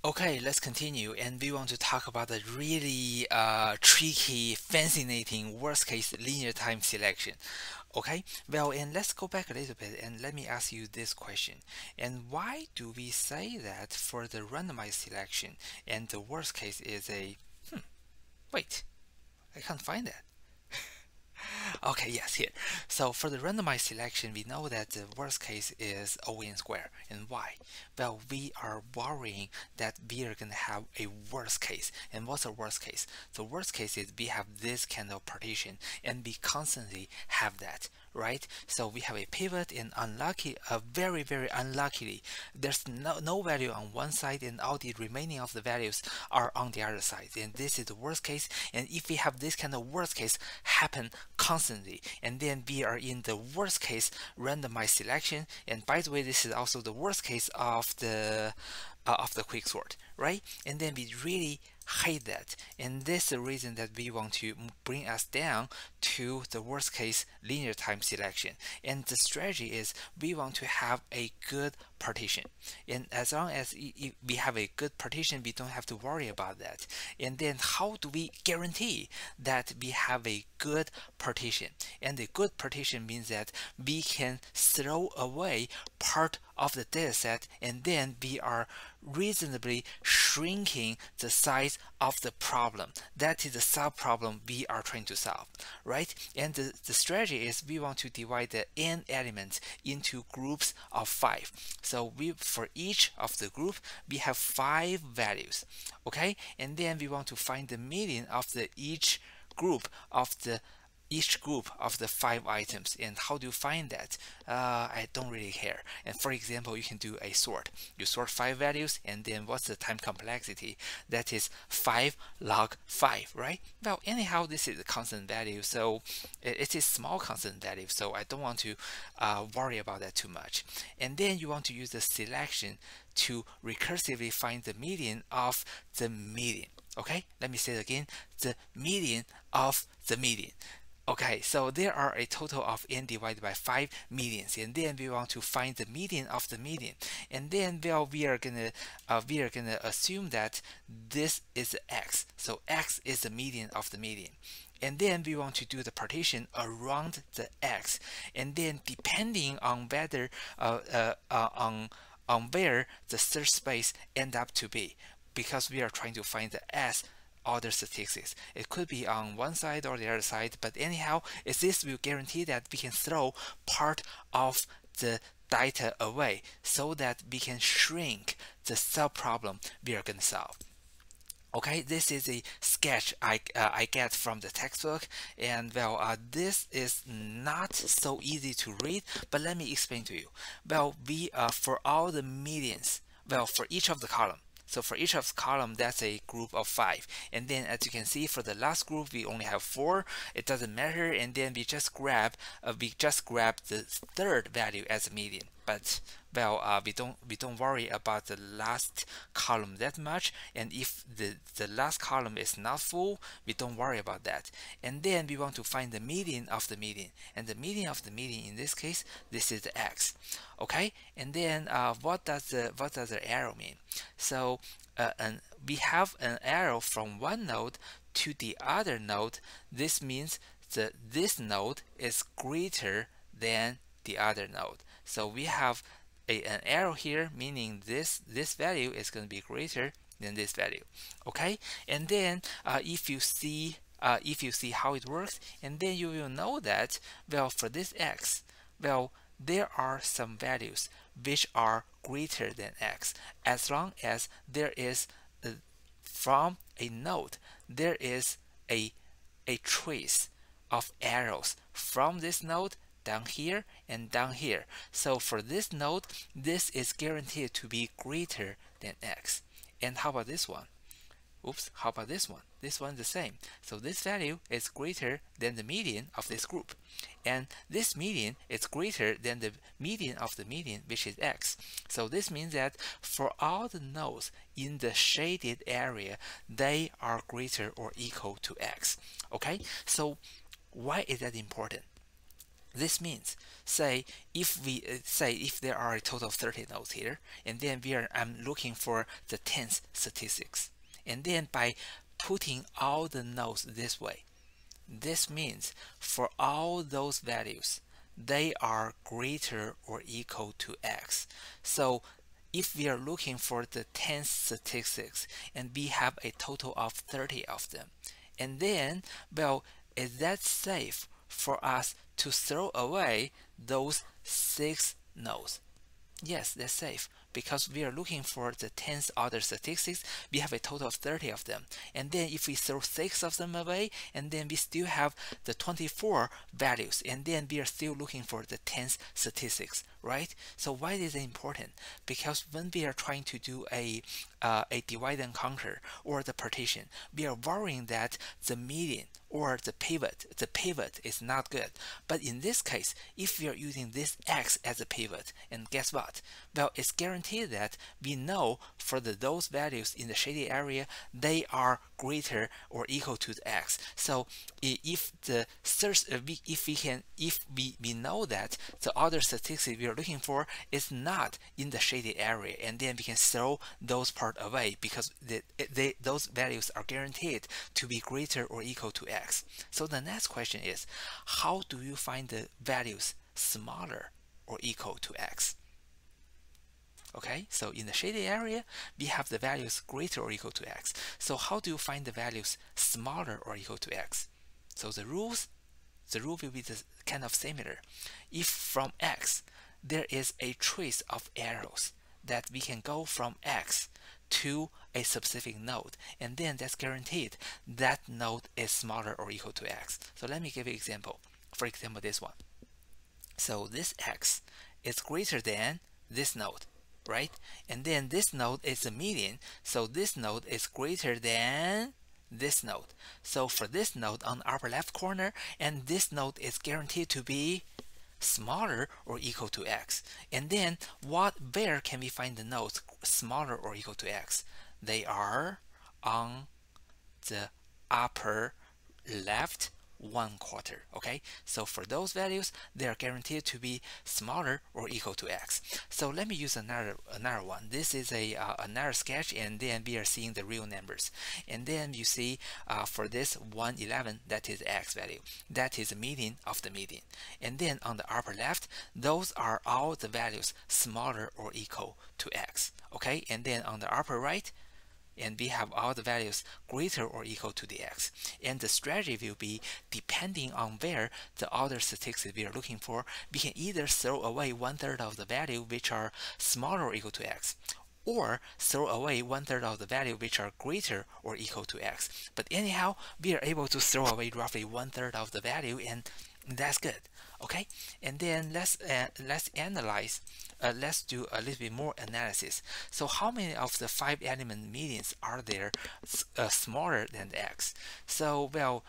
Okay, let's continue, and we want to talk about a really tricky, fascinating worst-case linear time selection. Okay, well, and let's go back a little bit and let me ask you this question. And why do we say that for the randomized selection and the worst case is a, wait, I can't find that. Okay, yes, here. So for the randomized selection, we know that the worst case is O(n) square. And why? Well, we are worrying that we are going to have a worst case. And what's a worst case? The worst case is we have this kind of partition, and we constantly have that, right? So we have a pivot, and very, very unluckily, there's no value on one side, and all the remaining of the values are on the other side. And this is the worst case. And if we have this kind of worst case happen constantly, and then we are in the worst case randomized selection. And by the way, this is also the worst case of the quicksort, right? And then we really hate that, and this is the reason that we want to bring us down to the worst case linear time selection. And the strategy is we want to have a good partition, and as long as we have a good partition, we don't have to worry about that. And then how do we guarantee that we have a good partition? And a good partition means that we can throw away part of the data set, and then we are reasonably shrinking the size of the problem. That is the sub-problem we are trying to solve, right? And the strategy is we want to divide the n elements into groups of 5. So for each of the group, we have 5 values, okay? And then we want to find the median of each group of the 5 items. And how do you find that? I don't really care. And for example, you can do a sort. You sort 5 values, and then what's the time complexity? That is 5 log 5, right? Well, anyhow, this is a constant value, so it is small constant value, so I don't want to worry about that too much. And then you want to use the selection to recursively find the median of the median. Okay, let me say it again, the median of the median. Okay, so there are a total of n divided by 5 medians, and then we want to find the median of the median. And then, well, we are gonna assume that this is x. So x is the median of the median. And then we want to do the partition around the x. And then depending on whether on where the search space end up to be, because we are trying to find the s order statistics. It could be on one side or the other side, but anyhow, this will guarantee that we can throw part of the data away so that we can shrink the sub-problem we are going to solve. Okay, this is a sketch I get from the textbook, and well, this is not so easy to read, but let me explain to you. Well, we for all the medians, well, for each of the column. So for each of the column, that's a group of 5. And then as you can see, for the last group, we only have 4. It doesn't matter. And then we just grab the third value as a median. But well, we don't worry about the last column that much. And if the last column is not full, we don't worry about that. And then we want to find the median of the median. And the median of the median in this case, this is the x. Okay, and then what does the arrow mean? So we have an arrow from one node to the other node. This means that this node is greater than the other node. So we have an arrow here, meaning this value is going to be greater than this value. Okay, and then if you see how it works, and then you will know that, well, for this x, well, there are some values which are greater than x, as long as there is from a node there is a trace of arrows from this node down here and down here. So for this node, this is guaranteed to be greater than x. And how about this one? Oops, how about this one? This one's the same. So this value is greater than the median of this group. And this median is greater than the median of the median, which is x. So this means that for all the nodes in the shaded area, they are greater or equal to x. Okay? So why is that important? This means, say if there are a total of 30 nodes here, and then I'm looking for the 10th statistics, and then by putting all the nodes this way, this means for all those values, they are greater or equal to x. So if we are looking for the 10th statistics and we have a total of 30 of them, and then, well, is that safe for us to throw away those 6 nodes? Yes, that's safe because we are looking for the 10th order statistics. We have a total of 30 of them. And then if we throw 6 of them away, and then we still have the 24 values, and then we are still looking for the 10th statistics, right? So why is it important? Because when we are trying to do a divide and conquer or the partition, we are worrying that the median or the pivot is not good. But in this case, if we are using this x as a pivot, and guess what? Well, it's guaranteed that we know for those values in the shaded area, they are greater or equal to the x. So if the search, if we know that the other statistic we are looking for is not in the shaded area, and then we can throw those part away because those values are guaranteed to be greater or equal to x. So the next question is, how do you find the values smaller or equal to x? Okay, so in the shaded area, we have the values greater or equal to x. So how do you find the values smaller or equal to x? So the rule will be kind of similar. If from x there is a trace of arrows that we can go from x to a specific node, and then that's guaranteed that node is smaller or equal to x. So let me give you an example. For example, this one. So this x is greater than this node, right? And then this node is the median, so this node is greater than this node. So for this node on the upper left corner, and this node is guaranteed to be smaller or equal to x. And then where can we find the nodes smaller or equal to x? They are on the upper left 1/4. Okay, so for those values, they are guaranteed to be smaller or equal to x. So let me use another one. This is another sketch, and then we are seeing the real numbers. And then you see for this 111, that is x value, that is the median of the median. And then on the upper left, those are all the values smaller or equal to x. Okay, and then on the upper right, and we have all the values greater or equal to the x. And the strategy will be, depending on where the other statistics we are looking for, we can either throw away 1/3 of the value which are smaller or equal to x, or throw away 1/3 of the value which are greater or equal to x. But anyhow, we are able to throw away roughly 1/3 of the value, and that's good. Okay, and then let's analyze. Let's do a little bit more analysis. So how many of the 5-element medians are there smaller than x? So, well,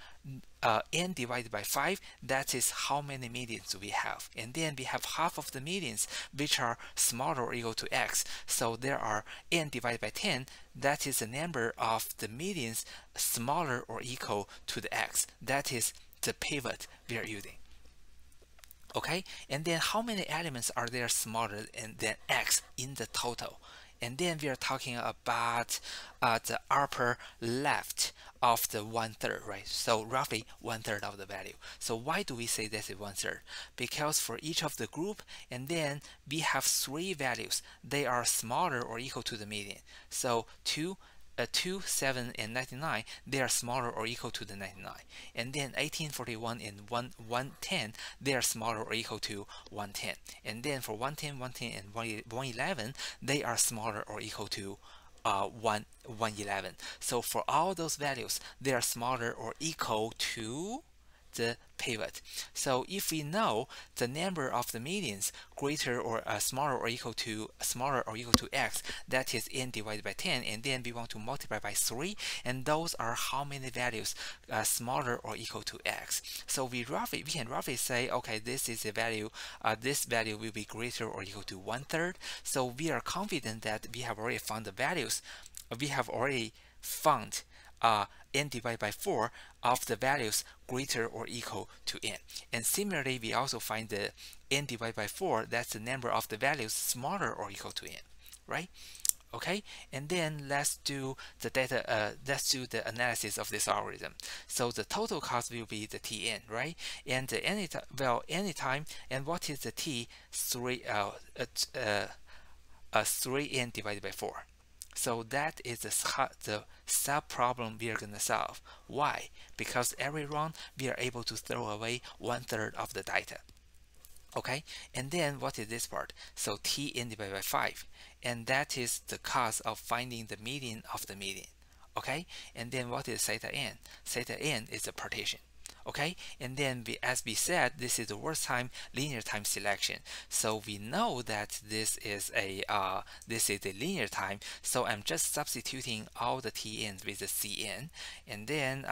n divided by 5, that is how many medians we have. And then we have half of the medians which are smaller or equal to x. So there are n divided by 10, that is the number of the medians smaller or equal to the x. That is the pivot we are using. Okay, and then how many elements are there smaller than x in the total? And then we are talking about the upper left of the 1/3, right? So roughly 1/3 of the value. So why do we say this is 1/3? Because for each of the group, and then we have 3 values. They are smaller or equal to the median. So 2, 7, and 99, they are smaller or equal to the 99. And then 18, 41, and 110, they are smaller or equal to 110. And then for 110, 110, and 111, they are smaller or equal to 111. So for all those values, they are smaller or equal to the pivot. So if we know the number of the medians greater or smaller or equal to x, that is n divided by 10, and then we want to multiply by 3, and those are how many values smaller or equal to x. So we can roughly say, okay, this is a value, this value will be greater or equal to 1/3. So we are confident that we have already found the values. We have already found n divided by 4 of the values greater or equal to n. And similarly, we also find the n divided by 4, that's the number of the values smaller or equal to n, right? Okay, and then let's do the analysis of this algorithm. So the total cost will be the Tn, right? And the anytime, and what is the T? 3n divided by 4. So that is the sub problem we are going to solve. Why? Because every round we are able to throw away 1/3 of the data. Okay, and then what is this part? So Tn divided by 5, and that is the cost of finding the median of the median. Okay, and then what is theta n? Theta n is a partition. Okay, and then as we said, this is the worst time linear time selection. So we know that this is a linear time. So I'm just substituting all the Tn with the Cn, and then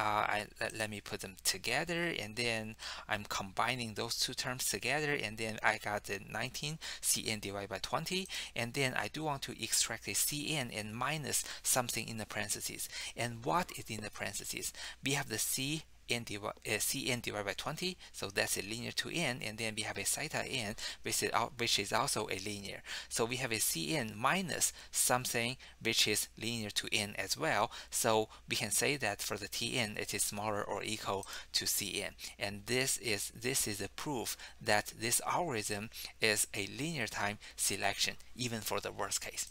let me put them together, and then I'm combining those two terms together, and then I got the 19 Cn divided by 20, and then I do want to extract a Cn and minus something in the parentheses. And what is in the parentheses? We have the Cn divided by 20, so that's a linear to n, and then we have a theta n, which is also a linear. So we have a Cn minus something which is linear to n as well. So we can say that for the Tn, it is smaller or equal to Cn, and this is a proof that this algorithm is a linear time selection, even for the worst case.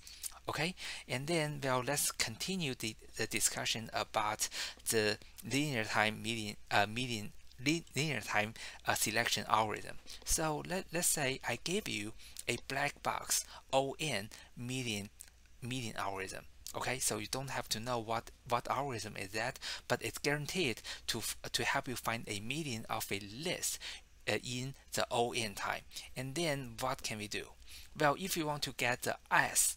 Okay, and then let's continue the discussion about the linear time linear time selection algorithm. So let's say I give you a black box ON median algorithm. Okay, so you don't have to know what algorithm is that, but it's guaranteed to help you find a median of a list in the ON time. And then what can we do? Well, if you want to get the ith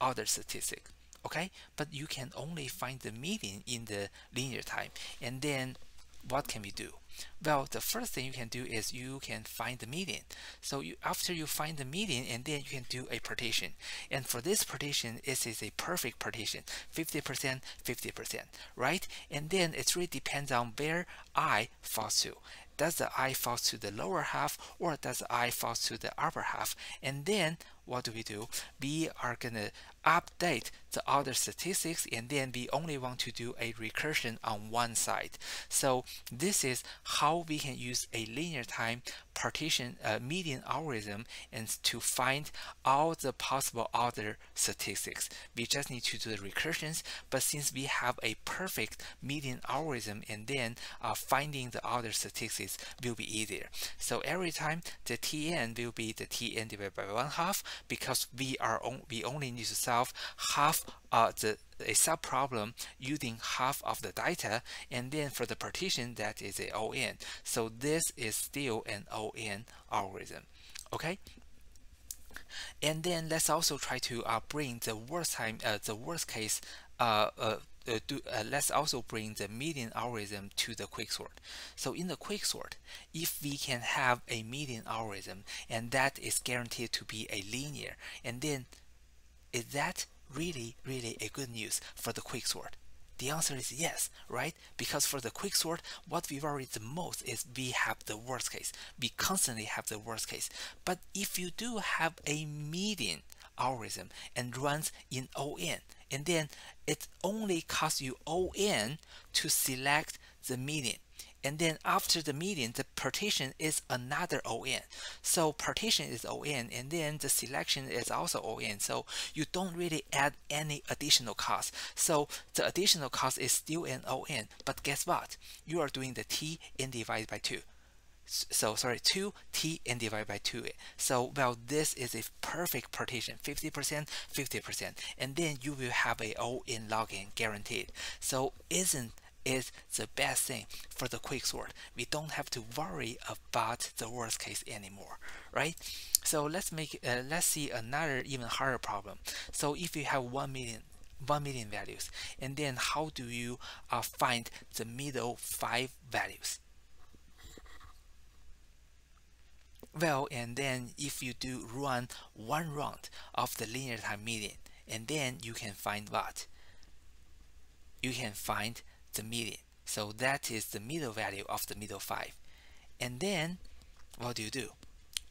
order statistic, okay, but you can only find the median in the linear time. And then what can we do? Well, the first thing you can do is you can find the median. So after you find the median, and then you can do a partition. And for this partition, it is a perfect partition, 50%, 50%, right? And then it really depends on where I falls to. Does the I falls to the lower half, or does the I falls to the upper half? And then what do? We are gonna update the other statistics, and then we only want to do a recursion on one side. So this is how we can use a linear time partition median algorithm and to find all the possible other statistics. We just need to do the recursions, but since we have a perfect median algorithm, and then finding the other statistics will be easier. So every time the Tn will be the Tn divided by 1/2, because we only need to solve half a sub problem using half of the data, and then for the partition, that is a ON. So this is still an ON algorithm. Okay, and then let's also try to bring the worst case. Let's also bring the median algorithm to the quicksort. So in the quicksort, if we can have a median algorithm, and that is guaranteed to be a linear, and then is that really a good news for the quicksort? The answer is yes, right? Because for the quicksort, what we worry the most is we have the worst case. We constantly have the worst case. But if you do have a median algorithm and runs in ON, and then it only costs you ON to select the median. And then after the median, the partition is another ON. So partition is ON, and then the selection is also ON. So you don't really add any additional cost. So the additional cost is still an ON. But guess what? You are doing the Tn divided by 2. So sorry, 2 Tn divided by 2. So this is a perfect partition, 50%, 50%, and then you will have a O in log n guaranteed. So isn't it the best thing for the quicksort? We don't have to worry about the worst case anymore, right? So let's see another even harder problem. So if you have 1 million values, and then how do you find the middle 5 values? Well, and then if you do run one round of the linear time median, and then you can find what? you can find the median. So that is the middle value of the middle 5. And then what do?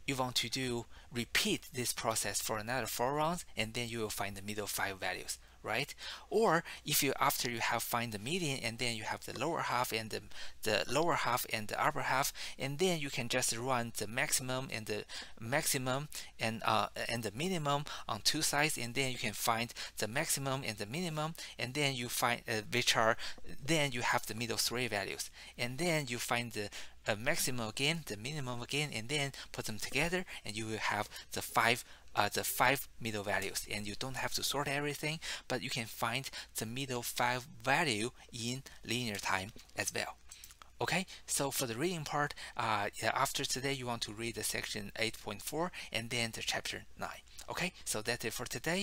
You want to repeat this process for another 4 rounds, and then you will find the middle 5 values, right? Or if you, after you have find the median, and then you have the lower half and the lower half and the upper half, and then you can just run the maximum and the the minimum on two sides, and then you can find the maximum and the minimum, and then you find then you have the middle 3 values, and then you find the maximum again, the minimum again, and then put them together, and you will have the five middle values. And you don't have to sort everything, but you can find the middle 5 value in linear time as well. Okay, so for the reading part, after today you want to read the section 8.4 and then the chapter 9. Okay, so that's it for today.